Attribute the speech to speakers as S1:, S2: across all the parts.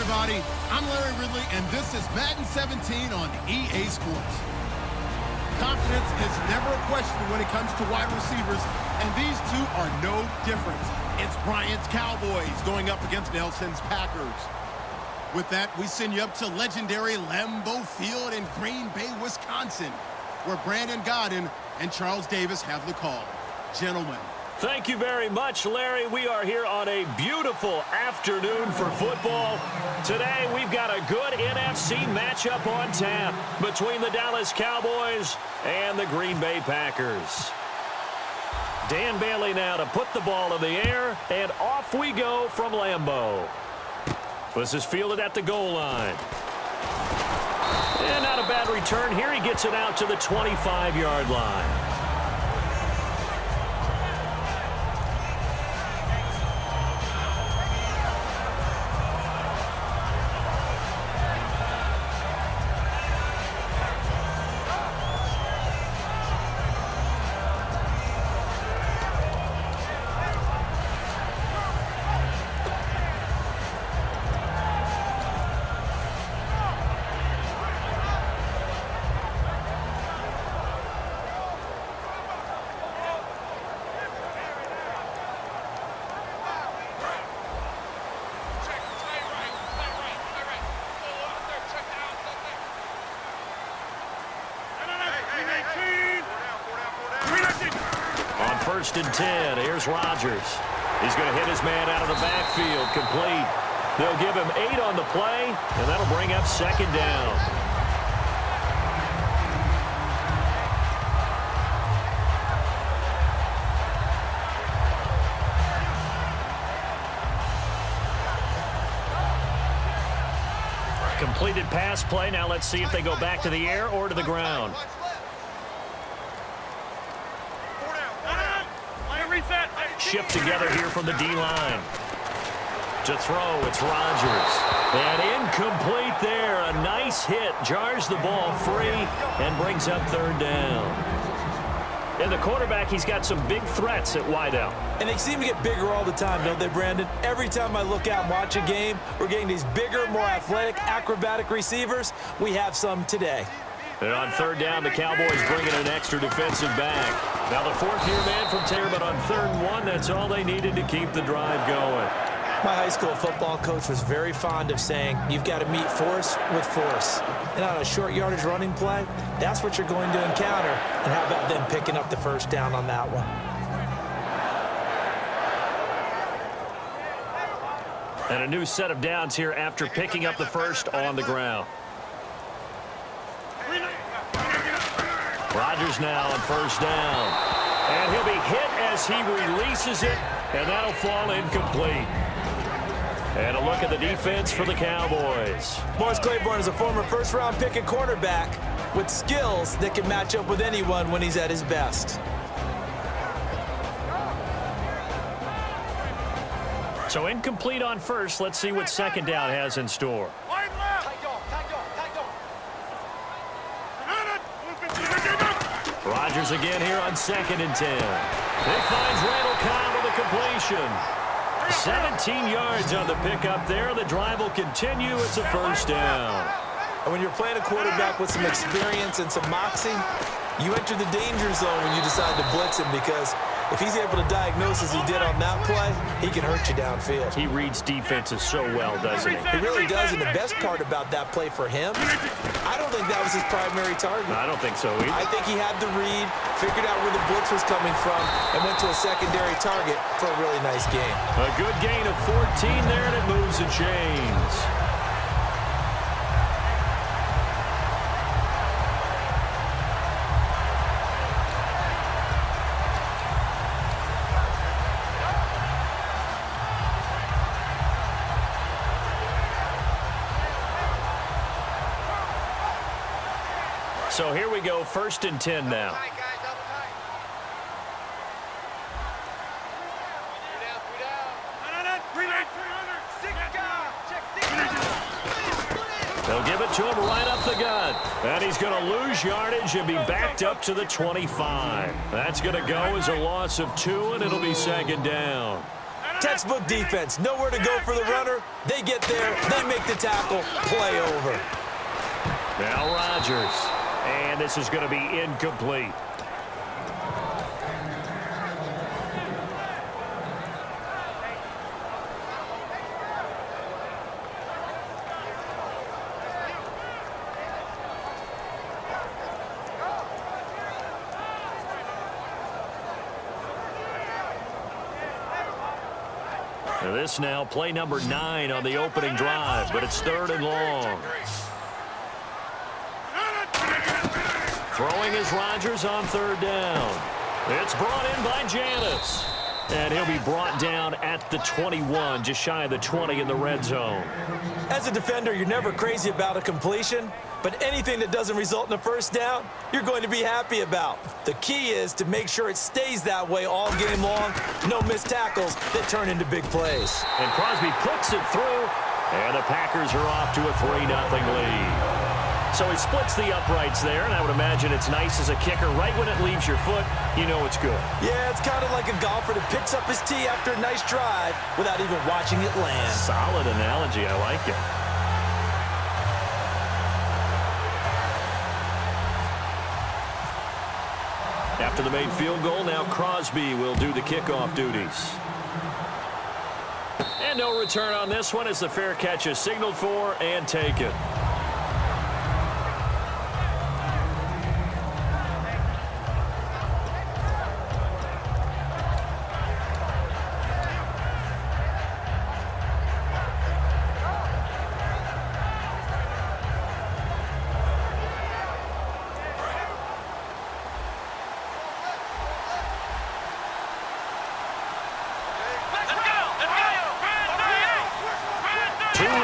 S1: everybody. I'm Larry Ridley, and this is Madden 17 on EA Sports. Confidence is never a question when it comes to wide receivers, and these two are no different. It's Bryant's Cowboys going up against Nelson's Packers. With that, we send you up to legendary Lambeau Field in Green Bay, Wisconsin, where Brandon Gaudin and Charles Davis have the call. Gentlemen.
S2: Thank you very much, Larry. We are here on a beautiful afternoon for football. Today, we've got a good NFC matchup on tap between the Dallas Cowboys and the Green Bay Packers. Dan Bailey now to put the ball in the air, and off we go from Lambeau. This is fielded at the goal line. And not a bad return here. He gets it out to the 25-yard line. On 1st and 10, here's Rodgers. He's going to hit his man out of the backfield, complete. They'll give him 8 on the play, and that'll bring up 2nd down. Completed pass play. Now let's see if they go back to the air or to the ground. Shift together here from the D-line. To throw, it's Rodgers. And incomplete there. A nice hit. Jars the ball free and brings up 3rd down. And the quarterback, he's got some big threats at wideout.
S3: And they seem to get bigger all the time, don't they, Brandon? Every time I look out and watch a game, we're getting these bigger, more athletic, acrobatic receivers. We have some today.
S2: And on 3rd down, the Cowboys bring in an extra defensive back. Now the 4th-year man from Terry, but on 3rd and 1, that's all they needed to keep the drive going.
S3: My high school football coach was very fond of saying, you've got to meet force with force. And on a short yardage running play, that's what you're going to encounter. And how about them picking up the 1st down on that one?
S2: And a new set of downs here after picking up the 1st on the ground. Rodgers now on 1st down. And he'll be hit as he releases it, and that'll fall incomplete. And a look at the defense for the Cowboys.
S3: Morris Claiborne is a former 1st-round pick at quarterback with skills that can match up with anyone when he's at his best.
S2: So incomplete on 1st. Let's see what 2nd down has in store. Rodgers again here on 2nd and 10. He finds Randall Cobb with a completion. 17 yards on the pickup there. The drive will continue. It's a 1st down.
S3: And when you're playing a quarterback with some experience and some moxie, you enter the danger zone when you decide to blitz him, because if he's able to diagnose as he did on that play, he can hurt you downfield.
S2: He reads defenses so well, doesn't he?
S3: He really does, and the best part about that play for him, I don't think that was his primary target.
S2: I don't think so either.
S3: I think he had the read, figured out where the blitz was coming from, and went to a secondary target for a really nice game.
S2: A good gain of 14 there, and it moves the chains. So here we go, 1st and 10 now. They'll give it to him right up the gut. And he's going to lose yardage and be backed up to the 25. That's going to go as a loss of 2, and it'll be 2nd down.
S3: Textbook defense. Nowhere to go for the runner. They get there. They make the tackle. Play over.
S2: Now Rodgers. And this is going to be incomplete. This now play number 9 on the opening drive, but it's 3rd and long. Throwing is Rodgers on 3rd down. It's brought in by Janis. And he'll be brought down at the 21, just shy of the 20 in the red zone.
S3: As a defender, you're never crazy about a completion, but anything that doesn't result in a first down, you're going to be happy about. The key is to make sure it stays that way all game long. No missed tackles that turn into big plays.
S2: And Crosby puts it through, and the Packers are off to a 3-0 lead. So he splits the uprights there, and I would imagine it's nice as a kicker. Right when it leaves your foot, you know it's good.
S3: Yeah, it's kind of like a golfer that picks up his tee after a nice drive without even watching it land.
S2: Solid analogy. I like it. After the made field goal, now Crosby will do the kickoff duties. And no return on this one as the fair catch is signaled for and taken.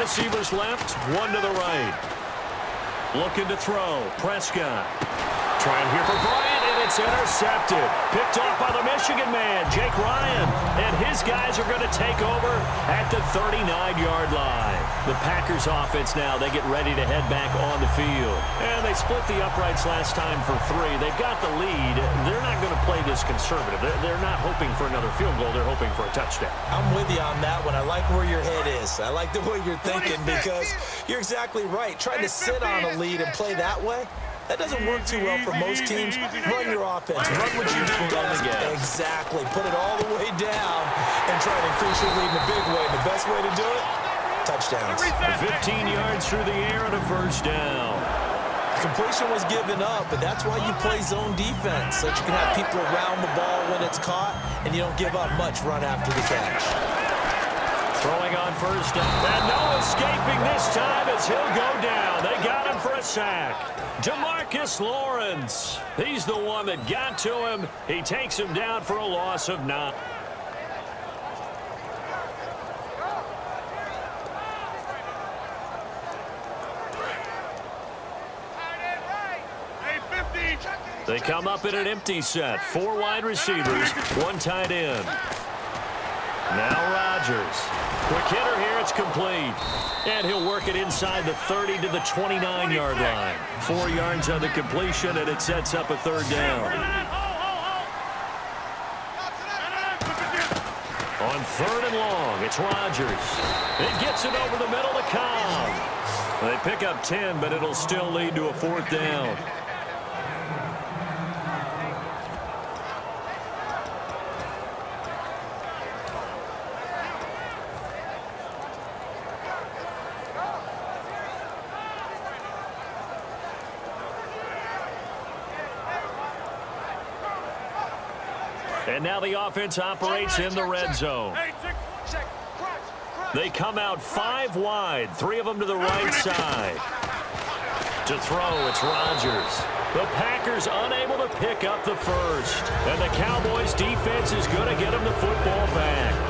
S2: Receivers left, one to the right. Looking to throw. Prescott. Trying here for Bryant, and it's intercepted. Picked off by the Michigan man, Jake Ryan. And his guys are going to take over at the 39-yard line. The Packers offense now, they get ready to head back on the field. And they split the uprights last time for 3. They've got the lead. They're not going to play this conservative. They're not hoping for another field goal. They're hoping for a touchdown.
S3: I'm with you on that one. I like where your head is. I like the way you're thinking because you're exactly right. Trying to sit on a lead and play that way, that doesn't work too well for most teams. Run your offense. Run what you do best. Exactly. Put it all the way down and try to increase your lead in a big way. The best way to do it, touchdowns.
S2: 15 yards through the air and a first down.
S3: Completion was given up, but that's why you play zone defense, so that you can have people around the ball when it's caught, and you don't give up much run after the catch.
S2: Throwing on first down. And no escaping this time as he'll go down. They got him for a sack. DeMarcus Lawrence. He's the one that got to him. He takes him down for a loss of 9. They come up in an empty set. 4 wide receivers, 1 tight end. Now Rodgers. Quick hitter here, it's complete. And he'll work it inside the 30 to the 29-yard line. 4 yards on the completion, and it sets up a 3rd down. On 3rd and long, it's Rodgers. It gets it over the middle to Cobb. They pick up 10, but it'll still lead to a 4th down. And now the offense operates in the red zone. They come out 5 wide, 3 of them to the right side. To throw, it's Rodgers. The Packers unable to pick up the first. And the Cowboys defense is going to get them the football back.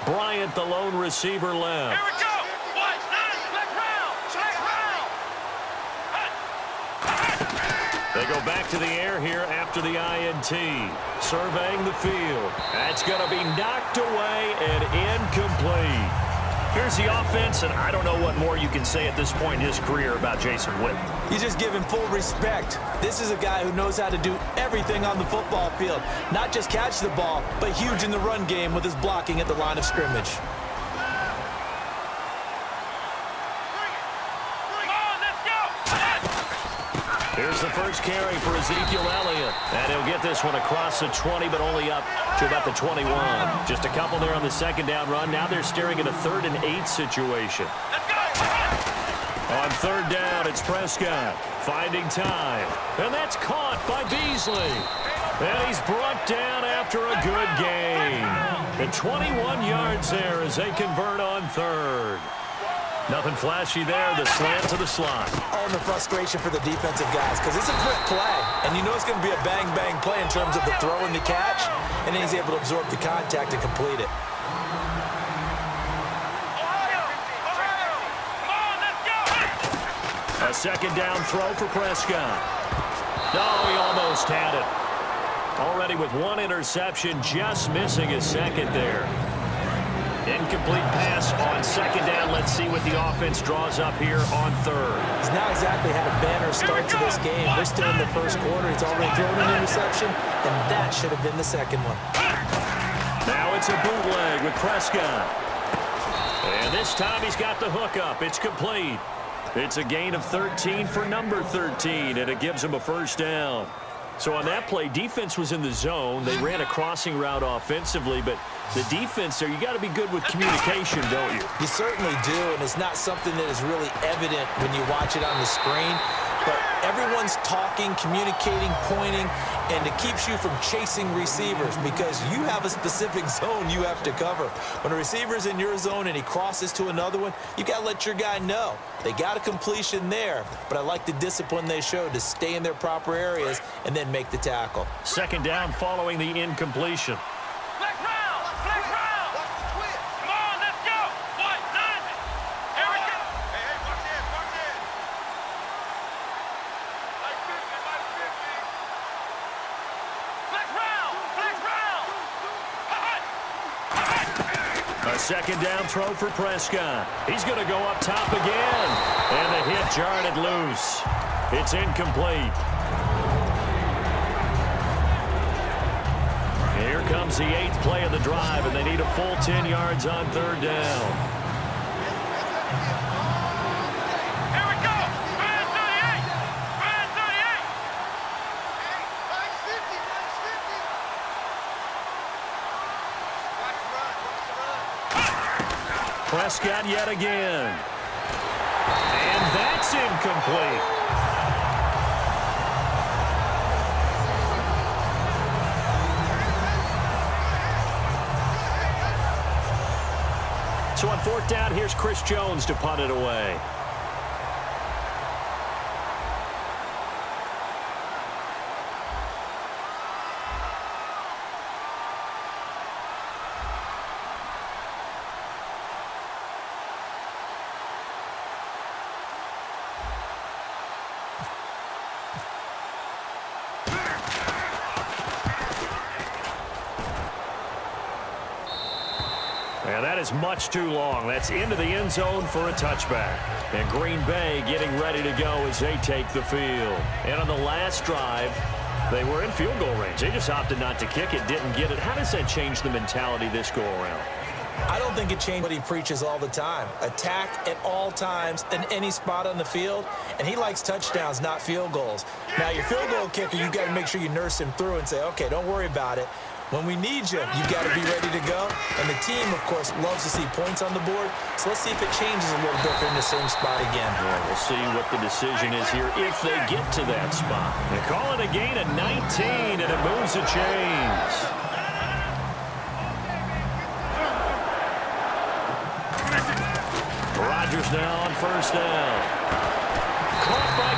S2: Bryant, the lone receiver, left.
S4: Here we go. Black round.
S2: They go back to the air here after the INT. Surveying the field. That's going to be knocked away. Here's the offense, and I don't know what more you can say at this point in his career about Jason Witten.
S3: You just give him full respect. This is a guy who knows how to do everything on the football field. Not just catch the ball, but huge in the run game with his blocking at the line of scrimmage.
S2: Here's the first carry for Ezekiel Elliott. And he'll get this one across the 20, but only up to about the 21. Just a couple there on the second down run. Now they're staring at a 3rd and 8 situation. On 3rd down, it's Prescott finding time. And that's caught by Beasley. And he's brought down after a good gain. And 21 yards there as they convert on 3rd. Nothing flashy there. The slant to the slot.
S3: Oh, and the frustration for the defensive guys because it's a quick play. And you know it's going to be a bang-bang play in terms of the throw and the catch. And then he's able to absorb the contact and complete it.
S2: A second down throw for Prescott. No, he almost had it. Already with 1 interception, just missing his second there. Incomplete pass on second down. Let's see what the offense draws up here on 3rd.
S3: He's not exactly had a banner start to this game. We're still in the first quarter. He's already thrown an interception, and that should have been the second one.
S2: Now it's a bootleg with Prescott. And this time he's got the hook up. It's complete. It's a gain of 13 for number 13, and it gives him a first down. So on that play, defense was in the zone. They ran a crossing route offensively, but the defense there, you got to be good with communication, don't you?
S3: You certainly do, and it's not something that is really evident when you watch it on the screen. But everyone's talking, communicating, pointing, and it keeps you from chasing receivers because you have a specific zone you have to cover. When a receiver's in your zone and he crosses to another one, you got to let your guy know. They got a completion there, but I like the discipline they showed to stay in their proper areas and then make the tackle.
S2: Second down following the incompletion. Second down throw for Prescott. He's going to go up top again. And the hit jarred it loose. It's incomplete. Here comes the 8th play of the drive, and they need a full 10 yards on 3rd down. Prescott yet again. And that's incomplete. So on 4th down, here's Chris Jones to punt it away. And that is much too long. That's into the end zone for a touchback. And Green Bay getting ready to go as they take the field. And on the last drive, they were in field goal range. They just opted not to kick it, didn't get it. How does that change the mentality this go around?
S3: I don't think it changed what he preaches all the time. Attack at all times in any spot on the field. And he likes touchdowns, not field goals. Now, your field goal kicker, you've got to make sure you nurse him through and say, okay, don't worry about it. When we need you, you've got to be ready to go. And the team, of course, loves to see points on the board. So let's see if it changes a little bit. They're in the same spot again.
S2: Yeah, we'll see what the decision is here if they get to that spot. They call it a gain of 19, and it moves the chains. Rodgers now on 1st down. Caught by